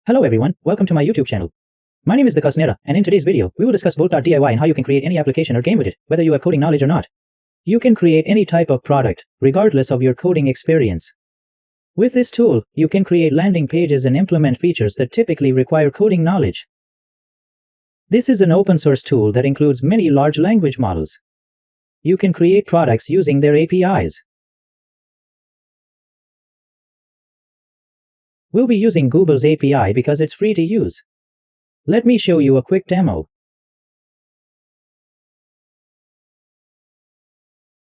Hello everyone, welcome to my YouTube channel. My name is Vikas, and in today's video, we will discuss Bolt.DIY and how you can create any application or game with it, whether you have coding knowledge or not. You can create any type of product, regardless of your coding experience. With this tool, you can create landing pages and implement features that typically require coding knowledge. This is an open source tool that includes many large language models. You can create products using their APIs. We'll be using Google's API because it's free to use. Let me show you a quick demo.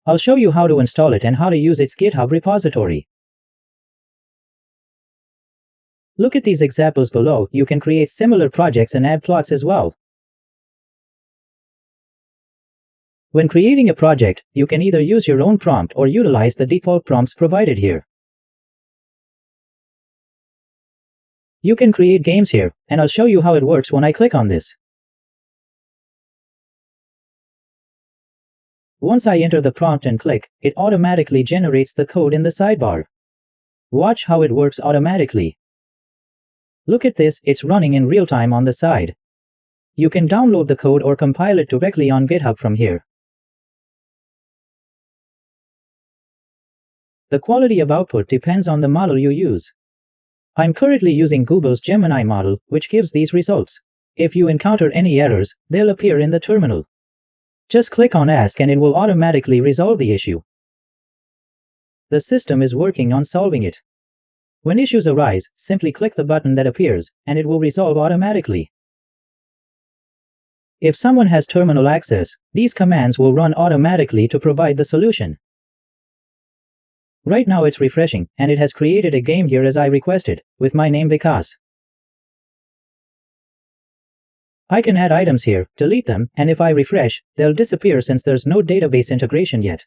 I'll show you how to install it and how to use its GitHub repository. Look at these examples below. You can create similar projects and add plots as well. When creating a project, you can either use your own prompt or utilize the default prompts provided here. You can create games here, and I'll show you how it works when I click on this. Once I enter the prompt and click, it automatically generates the code in the sidebar. Watch how it works automatically. Look at this, it's running in real time on the side. You can download the code or compile it directly on GitHub from here. The quality of output depends on the model you use. I'm currently using Google's Gemini model, which gives these results. If you encounter any errors, they'll appear in the terminal. Just click on Ask and it will automatically resolve the issue. The system is working on solving it. When issues arise, simply click the button that appears, and it will resolve automatically. If someone has terminal access, these commands will run automatically to provide the solution. Right now it's refreshing, and it has created a game here as I requested, with my name Vikas. I can add items here, delete them, and if I refresh, they'll disappear since there's no database integration yet.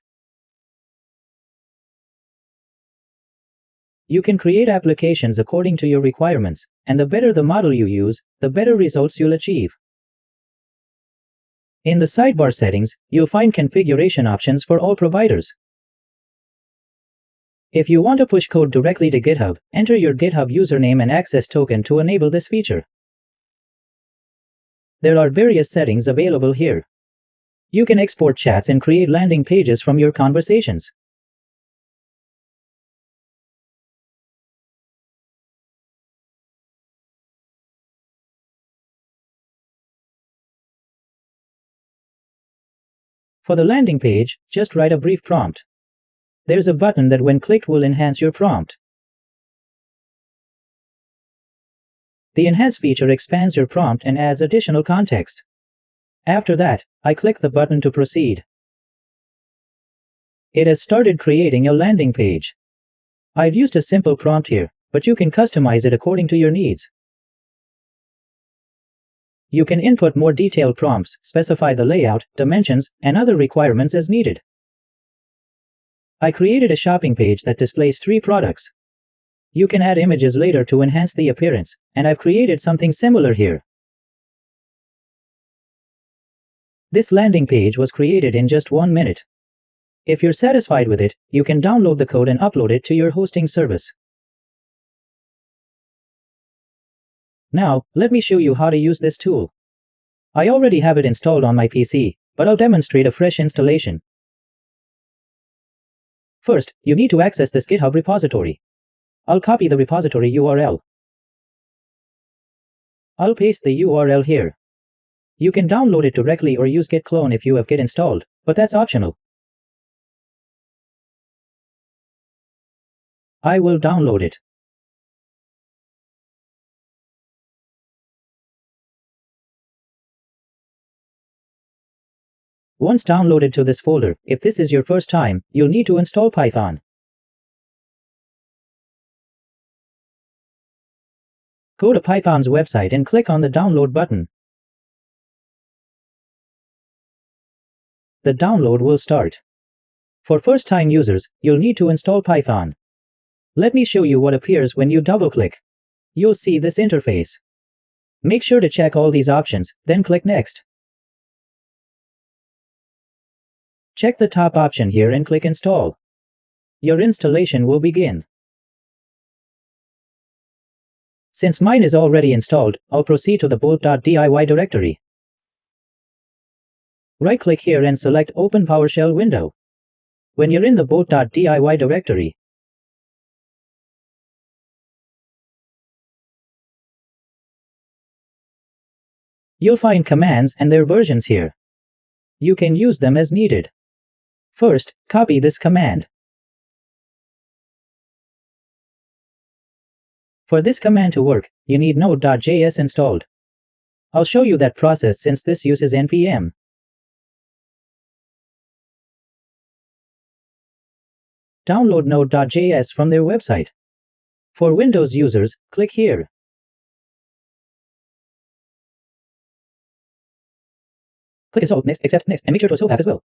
You can create applications according to your requirements, and the better the model you use, the better results you'll achieve. In the sidebar settings, you'll find configuration options for all providers. If you want to push code directly to GitHub, enter your GitHub username and access token to enable this feature. There are various settings available here. You can export chats and create landing pages from your conversations. For the landing page, just write a brief prompt. There's a button that when clicked will enhance your prompt. The Enhance feature expands your prompt and adds additional context. After that, I click the button to proceed. It has started creating a landing page. I've used a simple prompt here, but you can customize it according to your needs. You can input more detailed prompts, specify the layout, dimensions, and other requirements as needed. I created a shopping page that displays 3 products. You can add images later to enhance the appearance, and I've created something similar here. This landing page was created in just 1 minute. If you're satisfied with it, you can download the code and upload it to your hosting service. Now, let me show you how to use this tool. I already have it installed on my PC, but I'll demonstrate a fresh installation. First, you need to access this GitHub repository. I'll copy the repository URL. I'll paste the URL here. You can download it directly or use git clone if you have Git installed, but that's optional. I will download it. Once downloaded to this folder, if this is your first time, you'll need to install Python. Go to Python's website and click on the download button. The download will start. For first-time users, you'll need to install Python. Let me show you what appears when you double-click. You'll see this interface. Make sure to check all these options, then click Next. Check the top option here and click Install. Your installation will begin. Since mine is already installed, I'll proceed to the Bolt.DIY directory. Right-click here and select Open PowerShell window. When you're in the Bolt.DIY directory, you'll find commands and their versions here. You can use them as needed. First, copy this command. For this command to work, you need Node.js installed. I'll show you that process since this uses npm. Download Node.js from their website. For Windows users, click here. Click Install, Next, Accept, Next, and make sure to install app as well.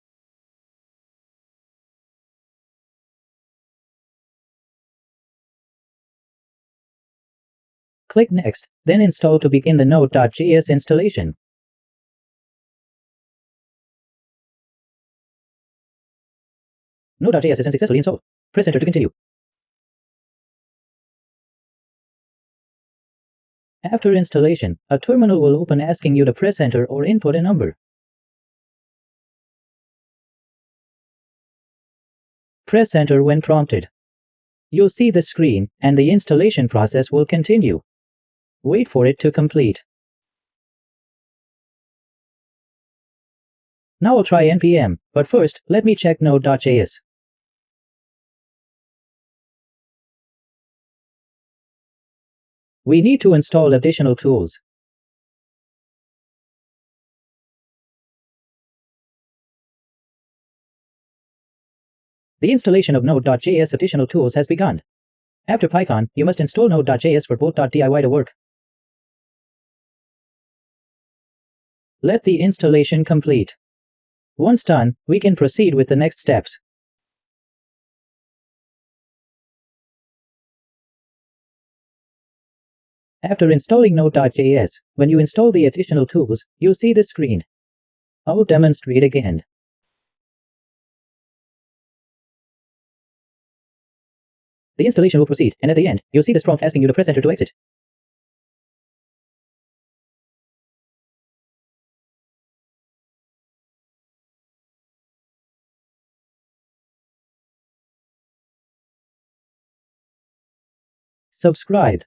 Click Next, then Install to begin the Node.js installation. Node.js is successfully installed. Press Enter to continue. After installation, a terminal will open asking you to press Enter or input a number. Press Enter when prompted. You'll see the screen, and the installation process will continue. Wait for it to complete. Now I'll try npm, but first, let me check Node.js. We need to install additional tools. The installation of Node.js additional tools has begun. After Python, you must install Node.js for Bolt.DIY to work. Let the installation complete. Once done, we can proceed with the next steps. After installing Node.js, when you install the additional tools, you'll see this screen. I'll demonstrate again. The installation will proceed, and at the end, you'll see this prompt asking you to press Enter to exit. Subscribe.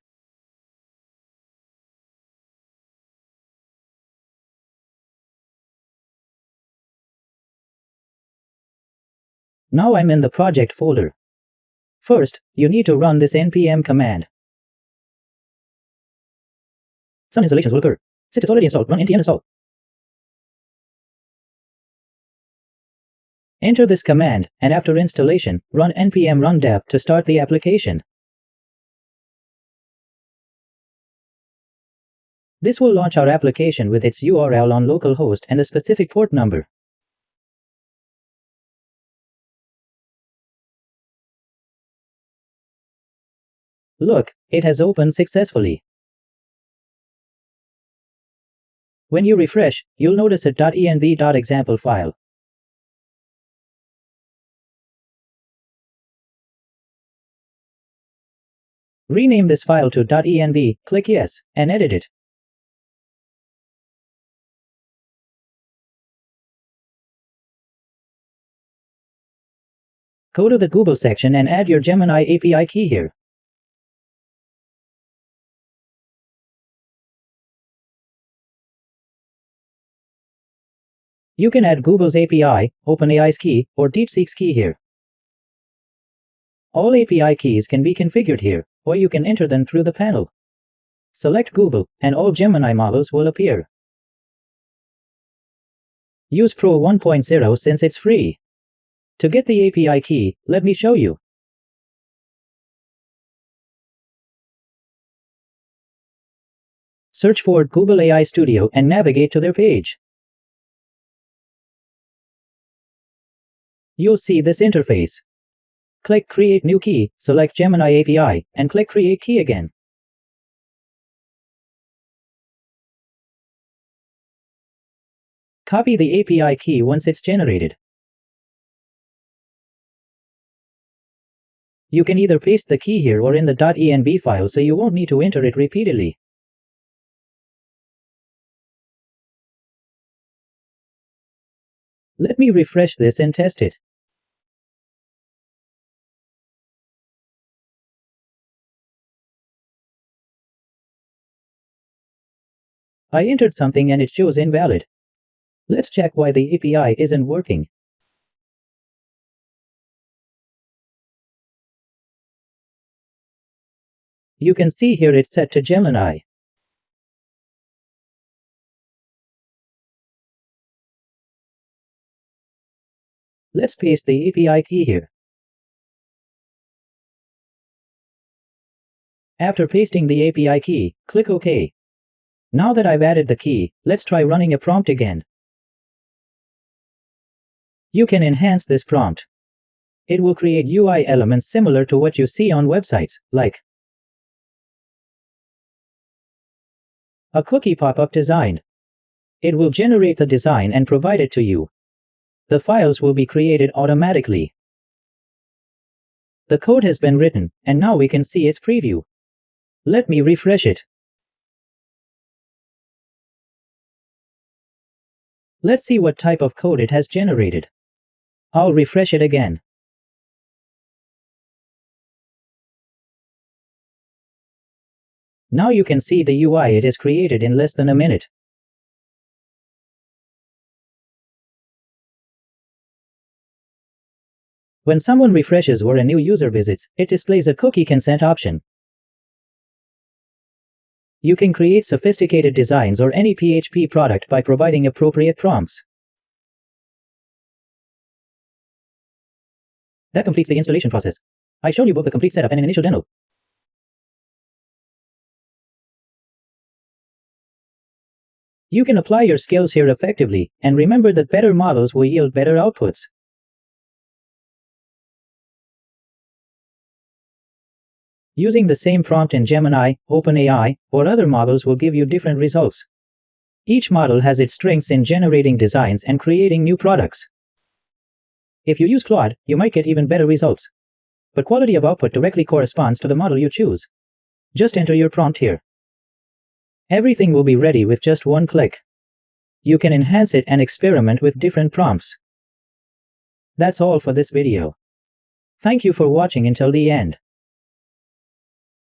Now I'm in the project folder. First, you need to run this npm command. Some installations will occur. Since it's already installed, run npm install. Enter this command, and after installation, run npm run dev to start the application. This will launch our application with its URL on localhost and the specific port number. Look, it has opened successfully. When you refresh, you'll notice a .env.example file. Rename this file to .env, click Yes, and edit it. Go to the Google section and add your Gemini API key here. You can add Google's API, OpenAI's key, or DeepSeek's key here. All API keys can be configured here, or you can enter them through the panel. Select Google, and all Gemini models will appear. Use Pro 1.0 since it's free. To get the API key, let me show you. Search for Google AI Studio and navigate to their page. You'll see this interface. Click Create New Key, select Gemini API, and click Create Key again. Copy the API key once it's generated. You can either paste the key here or in the .env file so you won't need to enter it repeatedly. Let me refresh this and test it. I entered something and it shows invalid. Let's check why the API isn't working. You can see here it's set to Gemini. Let's paste the API key here. After pasting the API key, click OK. Now that I've added the key, let's try running a prompt again. You can enhance this prompt. It will create UI elements similar to what you see on websites, like a cookie pop-up design. It will generate the design and provide it to you. The files will be created automatically. The code has been written, and now we can see its preview. Let me refresh it. Let's see what type of code it has generated. I'll refresh it again. Now you can see the UI it has created in less than a minute. When someone refreshes or a new user visits, it displays a cookie consent option. You can create sophisticated designs or any PHP product by providing appropriate prompts. That completes the installation process. I showed you both the complete setup and an initial demo. You can apply your skills here effectively, and remember that better models will yield better outputs. Using the same prompt in Gemini, OpenAI, or other models will give you different results. Each model has its strengths in generating designs and creating new products. If you use Claude, you might get even better results. But quality of output directly corresponds to the model you choose. Just enter your prompt here. Everything will be ready with just one click. You can enhance it and experiment with different prompts. That's all for this video. Thank you for watching until the end.